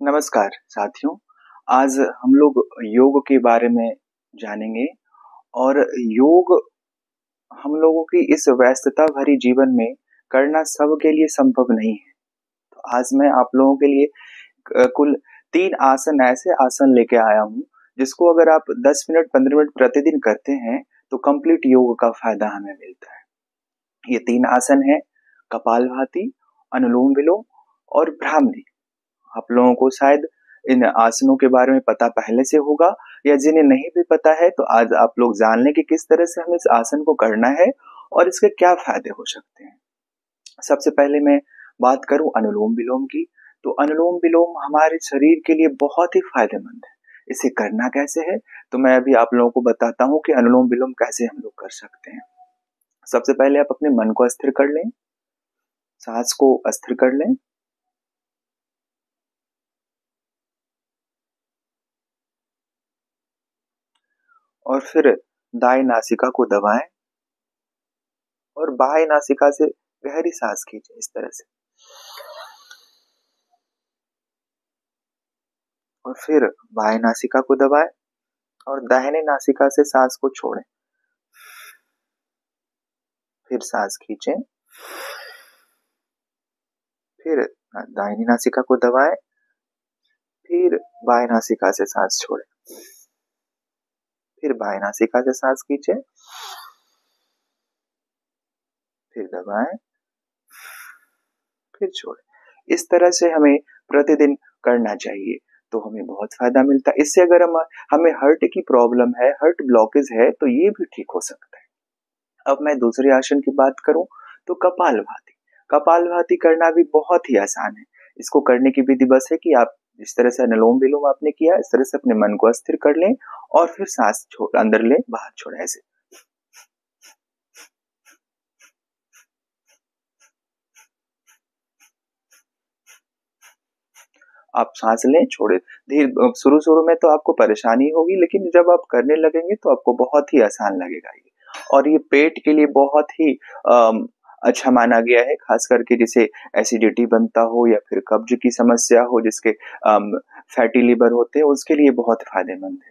नमस्कार साथियों। आज हम लोग योग के बारे में जानेंगे और योग हम लोगों की इस व्यस्तता भरी जीवन में करना सबके लिए संभव नहीं है। तो आज मैं आप लोगों के लिए कुल 3 आसन ऐसे आसन लेके आया हूँ जिसको अगर आप 10 मिनट 15 मिनट प्रतिदिन करते हैं तो कंप्लीट योग का फायदा हमें मिलता है। ये 3 आसन है कपालभाति, अनुलोम विलोम और भ्रामरी। आप लोगों को शायद इन आसनों के बारे में पता पहले से होगा या जिन्हें नहीं भी पता है तो आज आप लोग जान लें कि किस तरह से हमें इस आसन को करना है और इसके क्या फायदे हो सकते हैं। सबसे पहले मैं बात करूं अनुलोम विलोम की, तो अनुलोम विलोम हमारे शरीर के लिए बहुत ही फायदेमंद है। इसे करना कैसे है तो मैं अभी आप लोगों को बताता हूं कि अनुलोम विलोम कैसे हम लोग कर सकते हैं। सबसे पहले आप अपने मन को अस्थिर कर लें, सांस को अस्थिर कर लें और फिर दाएं नासिका को दबाएं और बाएं नासिका से गहरी सांस खींचें इस तरह से और फिर बाएं नासिका को दबाएं और दाहिने नासिका से सांस को छोड़ें। फिर सांस खींचें, फिर दाहिनी नासिका को दबाएं, फिर बाएं नासिका से सांस छोड़ें, फिर बाएं नासिका से सांस खींचें, फिर दबाएं, फिर छोड़ें। इस तरह से हमें प्रतिदिन करना चाहिए तो हमें बहुत फायदा मिलता है। इससे अगर हमें हार्ट की प्रॉब्लम है, हार्ट ब्लॉकेज है तो ये भी ठीक हो सकता है। अब मैं दूसरे आसन की बात करूं तो कपालभाति। कपालभाति करना भी बहुत ही आसान है। इसको करने की विधि बस है कि आप जिस तरह से अनुलोम विलोम आपने किया इस तरह से अपने मन को अस्थिर कर लें और फिर सांस अंदर लें बाहर छोड़ें ऐसे। आप सांस लें छोड़े धीरे। शुरू में तो आपको परेशानी होगी लेकिन जब आप करने लगेंगे तो आपको बहुत ही आसान लगेगा ये। और ये पेट के लिए बहुत ही अच्छा माना गया है, खास करके जिसे एसिडिटी बनता हो या फिर कब्ज की समस्या हो, जिसके फैटी लिवर होते हैं उसके लिए बहुत फायदेमंद है।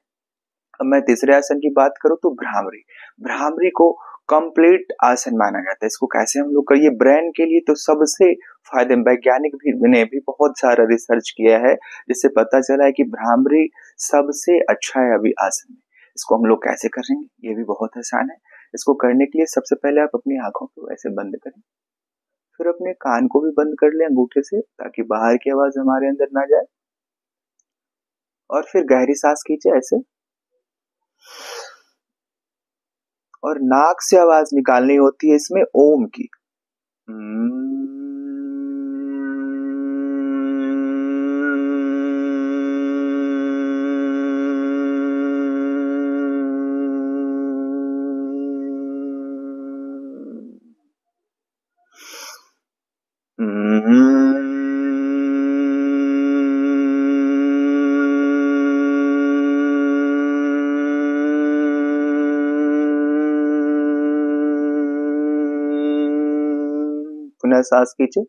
अब मैं तीसरे आसन की बात करूं तो भ्रामरी। भ्रामरी को कंप्लीट आसन माना जाता है। इसको कैसे हम लोग करिए, ब्रेन के लिए तो सबसे फायदे, वैज्ञानिक भी ने भी बहुत सारा रिसर्च किया है जिससे पता चला है कि भ्रामरी सबसे अच्छा है अभी आसन में। इसको हम लोग कैसे करेंगे ये भी बहुत आसान है। इसको करने के लिए सबसे पहले आप अपनी आंखों को ऐसे बंद करें, फिर अपने कान को भी बंद कर लें अंगूठे से ताकि बाहर की आवाज हमारे अंदर ना जाए और फिर गहरी सांस खींचे ऐसे और नाक से आवाज निकालनी होती है इसमें ओम की। पुनः सांस खींचे।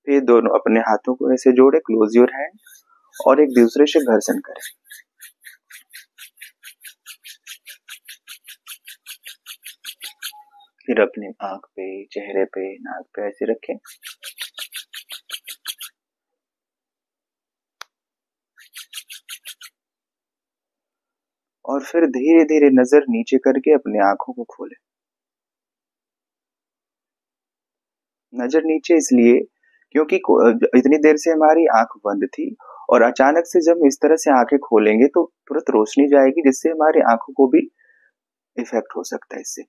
फिर दोनों अपने हाथों को ऐसे जोड़े, क्लोज योर हैंड और एक दूसरे से घर्षण करें। फिर अपने आंख पे, चेहरे पे, नाक पे ऐसे रखें। और फिर धीरे धीरे नजर नीचे करके अपने आंखों को खोलें। नजर नीचे इसलिए क्योंकि इतनी देर से हमारी आंख बंद थी और अचानक से जब इस तरह से आंखें खोलेंगे तो तुरंत रोशनी जाएगी जिससे हमारी आंखों को भी इफेक्ट हो सकता है इससे।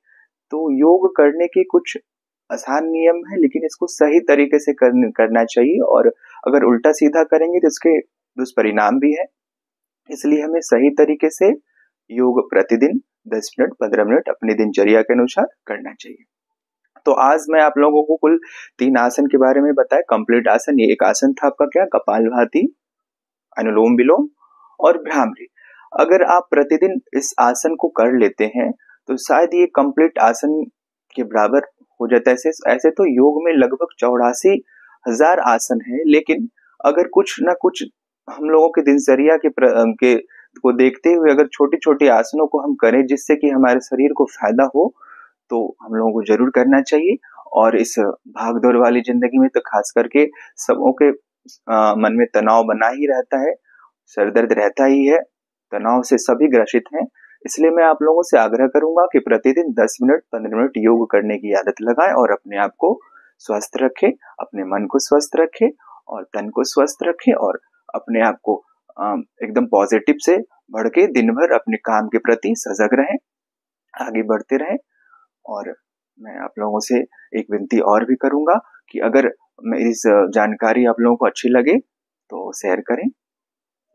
तो योग करने के कुछ आसान नियम है लेकिन इसको सही तरीके से करना चाहिए और अगर उल्टा सीधा करेंगे तो इसके दुष्परिणाम भी है। इसलिए हमें सही तरीके से योग प्रतिदिन 10 मिनट 15 मिनट अपनी दिनचर्या के अनुसार करना चाहिए। तो आज मैं आप लोगों को कुल 3 आसन के बारे में बताया। कंप्लीट आसन, ये एक आसन था आपका क्या, कपालभाति, अनुलोम विलोम और भ्रामरी। अगर आप प्रतिदिन इस आसन को कर लेते हैं तो शायद ये कंप्लीट आसन के बराबर हो जाता है। ऐसे तो योग में लगभग 84,000 आसन है, लेकिन अगर कुछ ना कुछ हम लोगों के दिनचर्या के को देखते हुए अगर छोटी छोटी आसनों को हम करें जिससे कि हमारे शरीर को फायदा हो, तो हम लोगों को जरूर करना चाहिए। और इस भाग दौड़ वाली जिंदगी में तो खास करके सबों के मन में तनाव बना ही रहता है, सर दर्द रहता ही है, तनाव से सभी ग्रसित हैं। इसलिए मैं आप लोगों से आग्रह करूंगा कि प्रतिदिन 10 मिनट 15 मिनट योग करने की आदत लगाएं और अपने आप को स्वस्थ रखें, अपने मन को स्वस्थ रखें और तन को स्वस्थ रखें और अपने आप को एकदम पॉजिटिव से बढ़ के दिन भर अपने काम के प्रति सजग रहें, आगे बढ़ते रहें। और मैं आप लोगों से एक विनती और भी करूंगा कि अगर मेरी इस जानकारी आप लोगों को अच्छी लगे तो शेयर करें,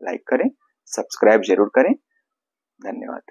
लाइक करें, सब्सक्राइब जरूर करें। धन्यवाद।